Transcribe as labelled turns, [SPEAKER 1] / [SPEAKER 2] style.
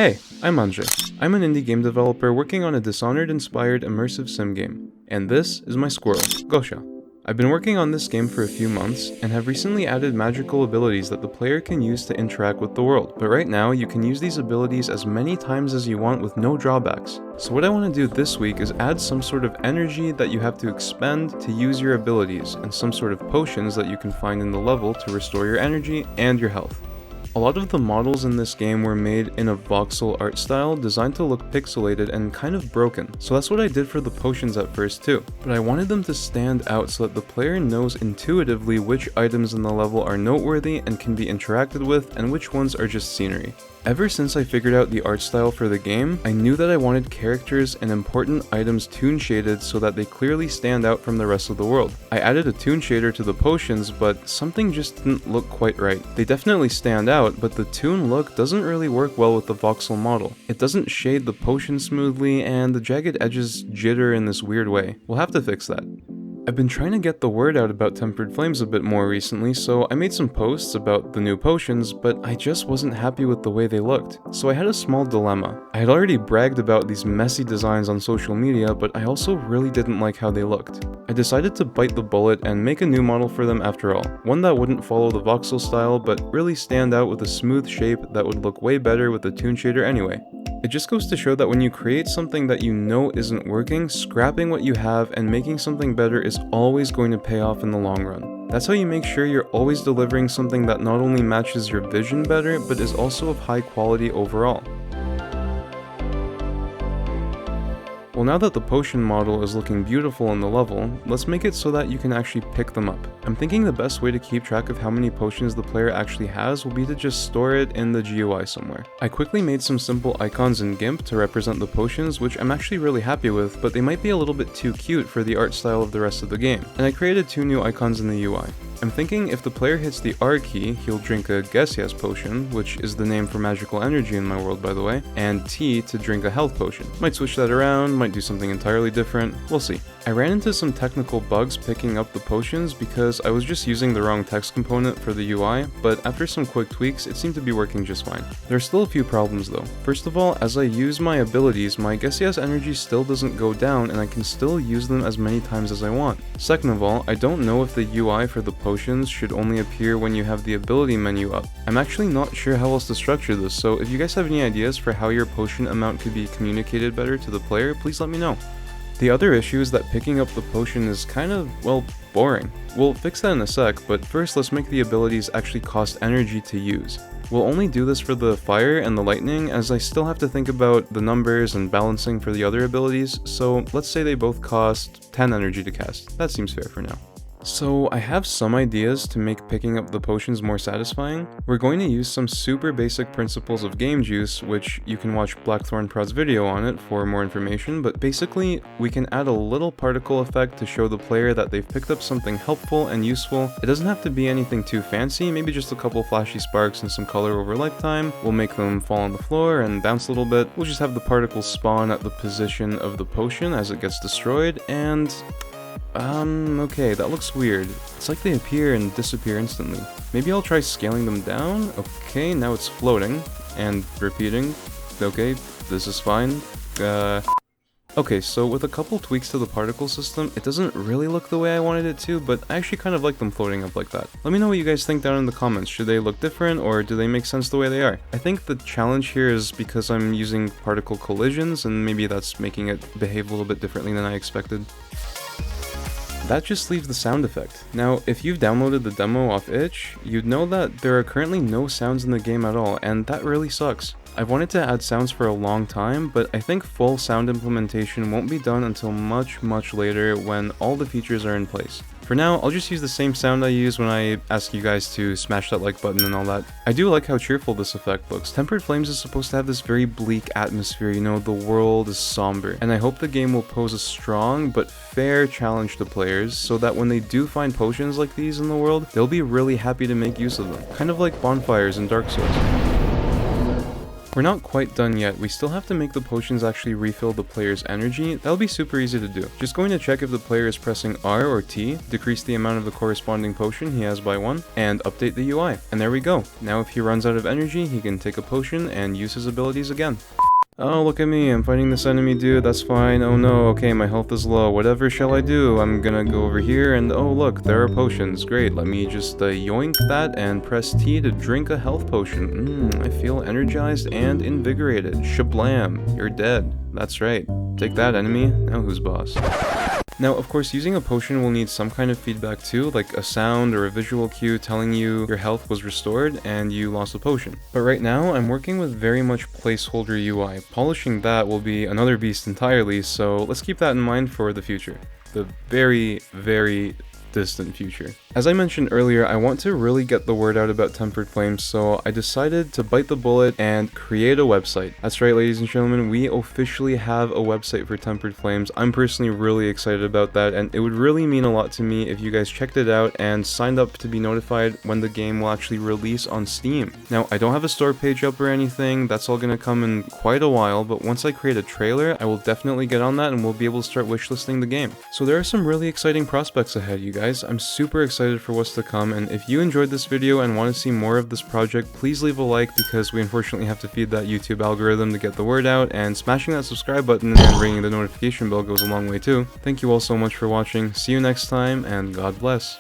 [SPEAKER 1] Hey, I'm Andre. I'm an indie game developer working on a Dishonored-inspired immersive sim game, and this is my squirrel, Gosha. I've been working on this game for a few months, and have recently added magical abilities that the player can use to interact with the world, but right now you can use these abilities as many times as you want with no drawbacks. So what I want to do this week is add some sort of energy that you have to expend to use your abilities, and some sort of potions that you can find in the level to restore your energy and your health. A lot of the models in this game were made in a voxel art style designed to look pixelated and kind of broken, so that's what I did for the potions at first too. But I wanted them to stand out so that the player knows intuitively which items in the level are noteworthy and can be interacted with and which ones are just scenery. Ever since I figured out the art style for the game, I knew that I wanted characters and important items toon shaded so that they clearly stand out from the rest of the world. I added a toon shader to the potions, but something just didn't look quite right. They definitely stand out, but the toon look doesn't really work well with the voxel model. It doesn't shade the potion smoothly, and the jagged edges jitter in this weird way. We'll have to fix that. I've been trying to get the word out about Tempered Flames a bit more recently, so I made some posts about the new potions, but I just wasn't happy with the way they looked. So I had a small dilemma. I had already bragged about these messy designs on social media, but I also really didn't like how they looked. I decided to bite the bullet and make a new model for them after all. One that wouldn't follow the voxel style, but really stand out with a smooth shape that would look way better with the toon shader anyway. It just goes to show that when you create something that you know isn't working, scrapping what you have and making something better is always going to pay off in the long run. That's how you make sure you're always delivering something that not only matches your vision better, but is also of high quality overall. Well, now that the potion model is looking beautiful in the level, let's make it so that you can actually pick them up. I'm thinking the best way to keep track of how many potions the player actually has will be to just store it in the GUI somewhere. I quickly made some simple icons in GIMP to represent the potions, which I'm actually really happy with, but they might be a little bit too cute for the art style of the rest of the game, and I created two new icons in the UI. I'm thinking if the player hits the R key, he'll drink a Guess Yes potion, which is the name for magical energy in my world by the way, and T to drink a health potion. Might switch that around, might do something entirely different, we'll see. I ran into some technical bugs picking up the potions because I was just using the wrong text component for the UI, but after some quick tweaks, it seemed to be working just fine. There are still a few problems though. First of all, as I use my abilities, my Guess Yes energy still doesn't go down and I can still use them as many times as I want. Second of all, I don't know if the UI for the potions should only appear when you have the ability menu up. I'm actually not sure how else to structure this, so if you guys have any ideas for how your potion amount could be communicated better to the player, please let me know. The other issue is that picking up the potion is kind of, well, boring. We'll fix that in a sec, but first let's make the abilities actually cost energy to use. We'll only do this for the fire and the lightning, as I still have to think about the numbers and balancing for the other abilities, so let's say they both cost 10 energy to cast. That seems fair for now. So I have some ideas to make picking up the potions more satisfying. We're going to use some super basic principles of game juice, which you can watch Blackthorn Prod's video on it for more information, but basically we can add a little particle effect to show the player that they've picked up something helpful and useful. It doesn't have to be anything too fancy, maybe just a couple flashy sparks and some color over lifetime. We'll make them fall on the floor and bounce a little bit. We'll just have the particles spawn at the position of the potion as it gets destroyed, and okay, that looks weird. It's like they appear and disappear instantly. Maybe I'll try scaling them down. Okay, now it's floating and repeating. Okay, this is fine. Okay, so with a couple tweaks to the particle system, it doesn't really look the way I wanted it to, but I actually kind of like them floating up like that. Let me know what you guys think down in the comments. Should they look different, or do they make sense the way they are? I think the challenge here is because I'm using particle collisions, and maybe that's making it behave a little bit differently than I expected. That just leaves the sound effect. Now, if you've downloaded the demo off itch, you'd know that there are currently no sounds in the game at all, and that really sucks. I've wanted to add sounds for a long time, but I think full sound implementation won't be done until much later when all the features are in place. For now, I'll just use the same sound I use when I ask you guys to smash that like button and all that. I do like how cheerful this effect looks. Tempered Flames is supposed to have this very bleak atmosphere, you know, the world is somber. And I hope the game will pose a strong but fair challenge to players so that when they do find potions like these in the world, they'll be really happy to make use of them. Kind of like bonfires in Dark Souls. We're not quite done yet, we still have to make the potions actually refill the player's energy. That'll be super easy to do. Just going to check if the player is pressing R or T, decrease the amount of the corresponding potion he has by 1, and update the UI. And there we go. Now if he runs out of energy, he can take a potion and use his abilities again. Oh, look at me, I'm fighting this enemy dude, that's fine. Oh no, okay, my health is low. Whatever shall I do? I'm gonna go over here and oh look, there are potions. Great, let me just yoink that and press T to drink a health potion. I feel energized and invigorated. Shablam, you're dead. That's right. Take that, enemy. Now who's boss? Now, of course, using a potion will need some kind of feedback too, like a sound or a visual cue telling you your health was restored and you lost a potion. But right now, I'm working with very much placeholder UI. Polishing that will be another beast entirely, so let's keep that in mind for the future. The very, very distant future. As I mentioned earlier, I want to really get the word out about Tempered Flames, so I decided to bite the bullet and create a website. That's right, ladies and gentlemen, we officially have a website for Tempered Flames. I'm personally really excited about that, and it would really mean a lot to me if you guys checked it out and signed up to be notified when the game will actually release on Steam. Now, I don't have a store page up or anything, that's all gonna come in quite a while, but once I create a trailer, I will definitely get on that and we'll be able to start wishlisting the game. So there are some really exciting prospects ahead, you guys. I'm super excited for what's to come, and if you enjoyed this video and want to see more of this project, please leave a like because we unfortunately have to feed that YouTube algorithm to get the word out, and smashing that subscribe button and ringing the notification bell goes a long way too. Thank you all so much for watching, see you next time, and God bless.